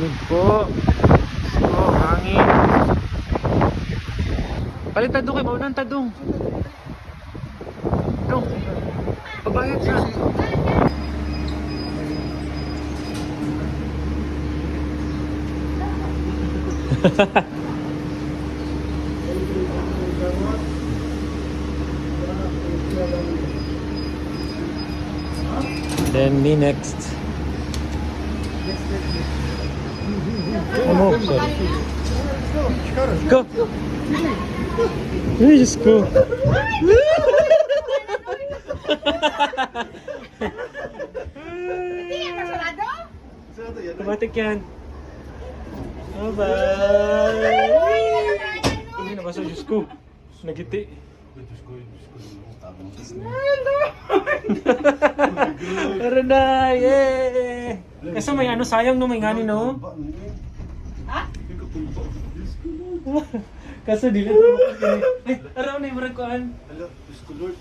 lamig po. Oh, hangin. Palit tadong kayo, maunang tadong. Dong, pabayad siya. Then me next. Ano? Sorry. Go! Ay, Diyos ko. Automatic yan. Bye-bye! Uy, nabasa, Diyos ko. Nagiti. Tara na! Yay! Kasi may ano, sayang no, may ngani no? Ha? Kaso dili to. Ay, araw na yung maragkuhan. Hello, Diyos ko Lord.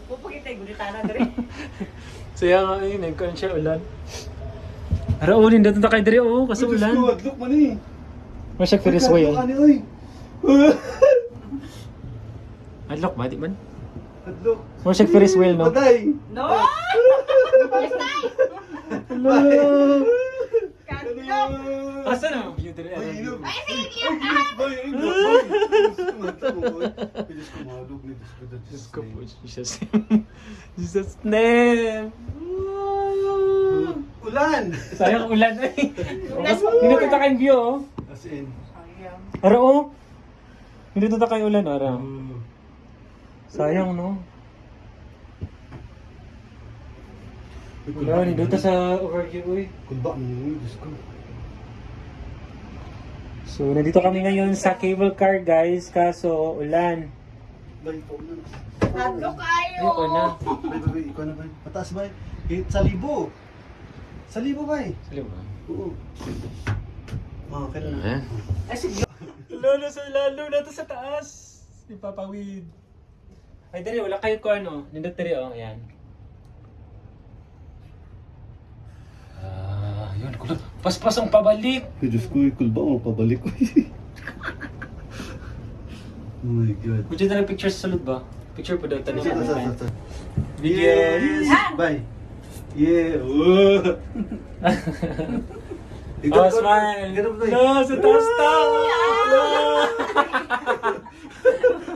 Pupagitay, gulitana na rin. Saya nga yun, nagkuhan siya ulan. Araw unin, dito na kayo diri oh, kasi Diyos ulan. ko, adlok man eh. Masya Ferris wheel. Ano oy? Adlock ba, di man? Adlok. Masya Ferris wheel, no? Patay. No! Bastay! Hello! Kanto! Asa na ang view diri? Ay, inom. Ay, sige, Ay, inom. Boy, inom. Boy. Diyos ko, mata mo, boy. Ay, Diyos ko, mahalog ni Diyos ko. Diyos ko po, Jesus. Jesus name! Ulan! Sayang ulan eh. Hindi kita kayong view oh. As in. Ara oh. Hindi kita kayo ulan ara. Sayang no. Wala, hindi sa overview uy. Kulba mo yun, Diyos ko. So, nandito kami ngayon sa cable car guys, kaso ulan. Bay, po na. Tatlo kayo! Ayoko na. Bay, ikaw na bay. Pataas bay. Sa libo. Sa libo bay. Sali ba? Oo. Ah, kailan na. Ay, sige. Lalo sa lalo na to sa taas. Ipapawid. Ay, dali, wala kayo ko ano. Nindot dali oh, ayan. Yun, kulot. Paspas ang pabalik. Ay, Diyos ko, kulba mo, pabalik ko. Oh my God. Pwede na picture sa salud ba? Picture po daw, tanong mo. Video. Yes! Bye! Yeah! Oh! Oh, smile! Ganun ba? No, sa taas taas!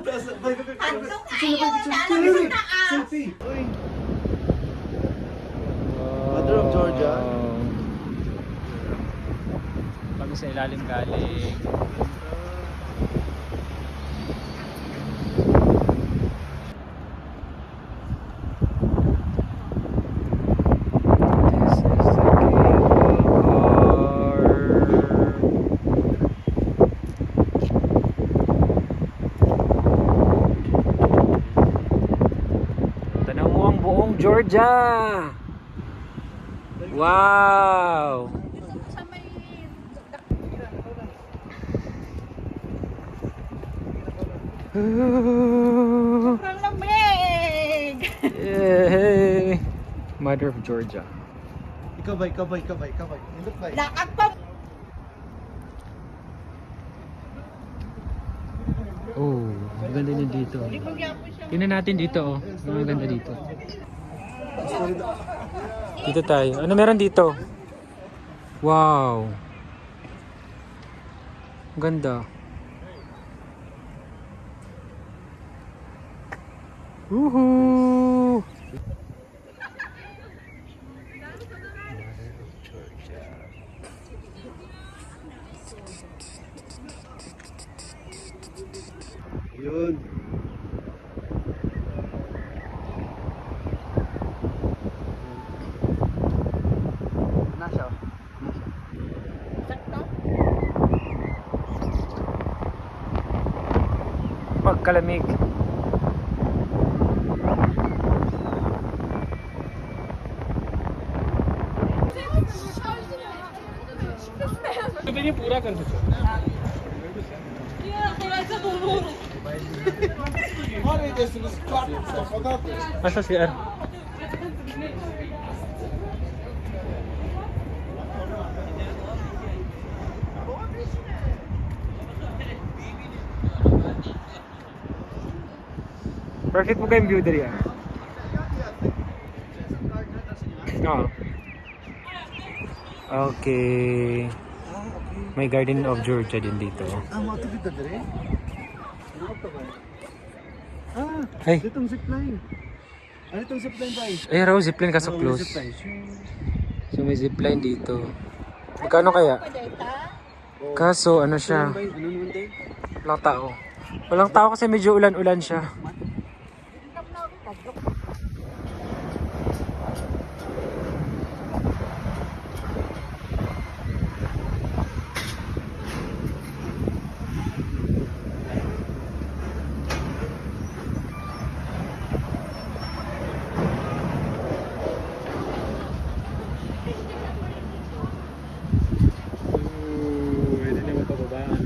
Taas, bye, bye, bye. Tatlo Sino kayo! ba? Nalagay sa taas! Selfie! Uy! Mother of Georgia. Kami sa ilalim galing. This is the cable car. Tanaw mo ang buong Georgia! Wow! Sa may... Sobrang lamig! Yay! Mother of Georgia. Ikaw ba? Indot ba? Lakad pa! Oh, ang ganda niya dito. Tingnan natin dito oh. Ang ganda dito. Dito tayo. Ano meron dito? Wow. Ang ganda. Woohoo! Yun. Nasa. Sakto? Pagkalamig. Ini पूरा कर दो Masa CR? Perfect po kayong view diri. Oo. Okay. May Garden of Georgia din dito. Mo ato kita dire. Ano to ba? Hey. Ditong zipline. Ano itong zipline ba? Ay, raw zipline kaso close. So may zipline dito. Magkano kaya? Kaso ano siya? Ano naman tayo? Walang tao. Walang tao kasi medyo ulan-ulan siya. Pwede naman pababaan.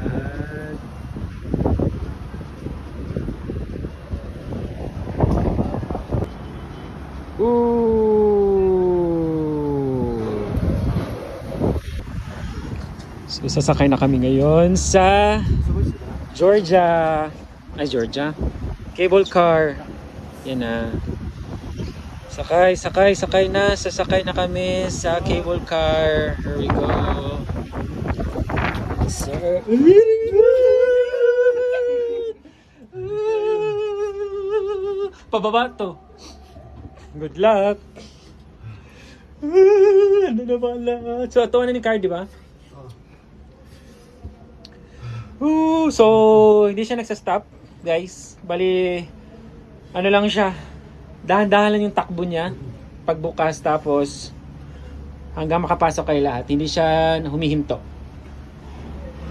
So, sasakay na kami ngayon sa Georgia. Ay, Georgia. Cable car. Yan na. Sakay na. Sasakay na kami sa cable car. Here we go. Sir. Pababa to. Good luck. Ano na pala? So, ito na ni car, di ba? So, hindi siya nagsa-stop, guys. Bali, ano lang siya. Dahan-dahan lang yung takbo niya. Pagbukas, tapos hanggang makapasok kay lahat. Hindi siya humihinto.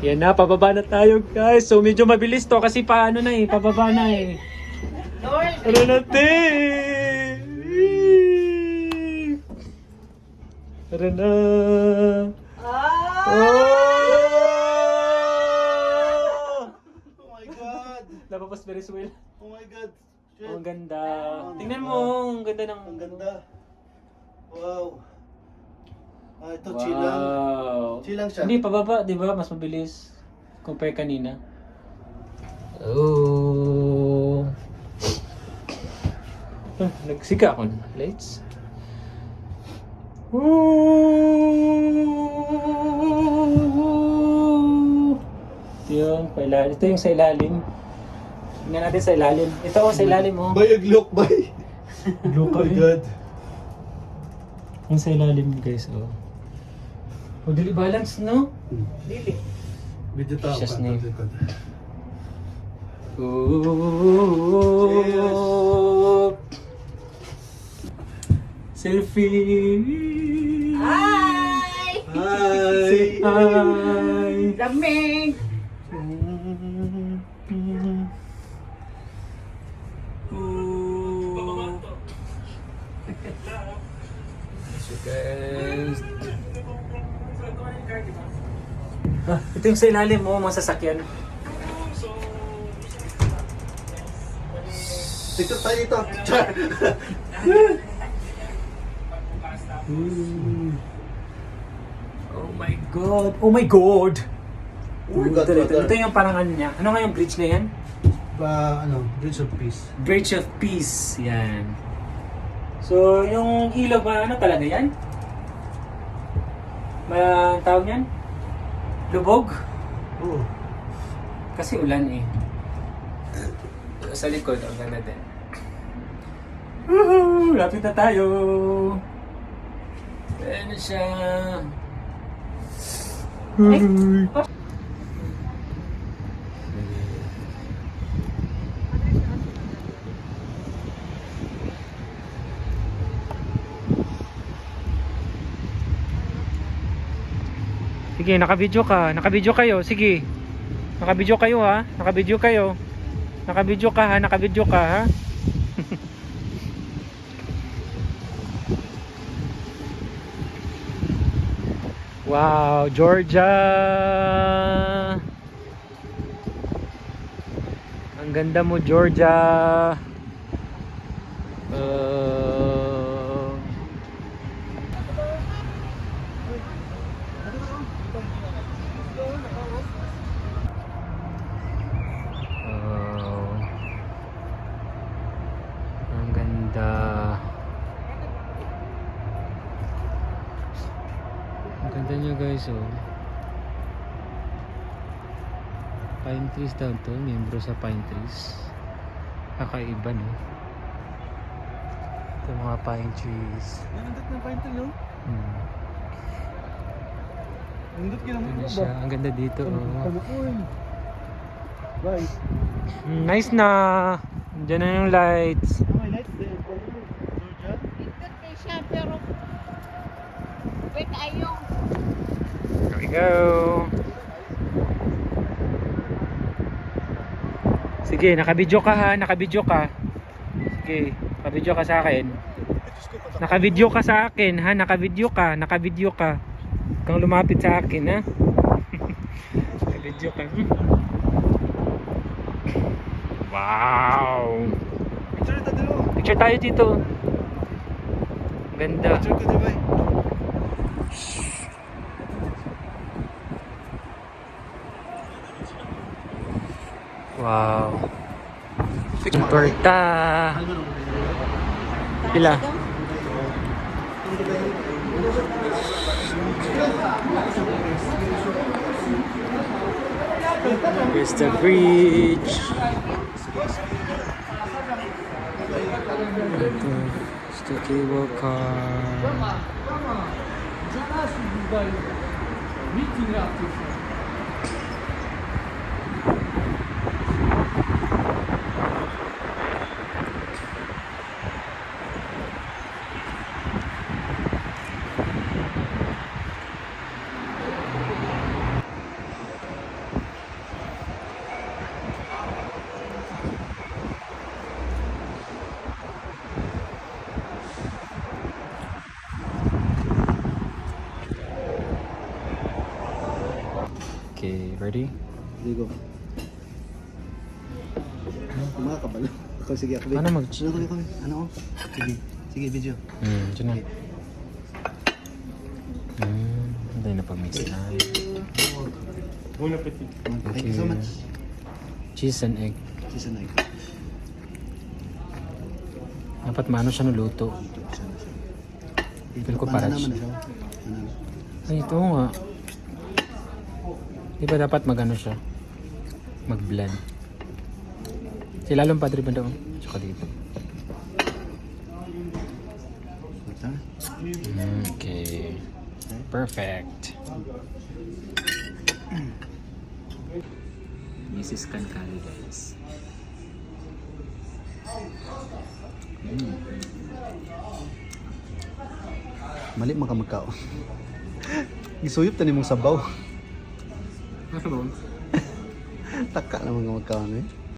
Yan na, pababa na tayo, guys. So, medyo mabilis to kasi paano na eh. Pababa na eh. Ano natin? Tara na. Oh my God! Napapas very well. Oh my God! Shit. Oh, ang ganda. Tingnan mo, ang ganda ng... Ang ganda. Wow. Ito, Wow. chilang. Chilang siya. Hindi, pababa, di ba? Mas mabilis. Compare kanina. Oh. Nagsika ako. Lights. Ito yung sa ilalim. Tingnan natin sa ilalim. Ito sa ilalim, oh. Bay, aglok, bay. Look, Oh my God. Yung sa ilalim, guys, oh. Oh, dili balance, no? Dili. Medyo tao Just pa. name. Likod. Oh. Selfie. Hi! Say hi. Lamig! So guys. Ito yung sa ilalim mo, mga sasakyan. Dito tayo dito. Char. Oh my God! Oh my God! Oh my God, Ito yung parang ano niya. Ano nga yung bridge na yan? Bridge of Peace. Bridge of Peace. Yan. So, yung ilog, ano talaga yan? Tawag yan? Lubog? Oo. Kasi ulan eh. Sa likod, ang ganda din. Woohoo! Lapit na tayo! Ayan na siya. Sige, naka-video ka. Naka-video kayo. Sige. Naka-video kayo ha. Naka-video kayo. Naka-video ka ha. Naka-video ka ha. Wow, Georgia. Ang ganda mo, Georgia. trees oh. Pine trees daw to, membro sa pine trees. Kakaiba no. Ito mga pine trees. Nandot na pine tree, no? Nandot ka naman Ano siya? Ang ganda dito oh. Bye. Nice na. Diyan na yung lights. May lights there. Georgia? Pindot na siya, pero wait, ayaw. Here we go. Sige, nakabidyo ka ha, nakabidyo ka. Sige, nakabidyo ka sa akin. Nakabidyo ka sa akin ha, nakabidyo ka, nakabidyo ka. Huwag kang lumapit sa akin ha. Nakabidyo ka. Wow! Picture ito dito. Picture tayo dito. Ganda. Picture ko diba? Wow. Torta. Pila? Here's the bridge. It's the cable car. Okay, ready? Ligo. Mga kabalo. Ako sige ako. Ano mag- Ano? Sige. Sige, video. Dyan na. Hindi na pag-mix na. Thank you so much. Cheese and egg. Cheese and egg. Dapat maano siya naluto. Feel ko para naman siya. siya. Banana. Ay, ito nga. Di ba dapat mag-ano siya? Mag-blend. Si Lalong Padre ba daw? Tsaka dito. Ito. Okay. Perfect. Mrs. Kankali guys. Mali makamagkao. Gisuyop tani mong sabaw. Ano? Taka naman magkao eh.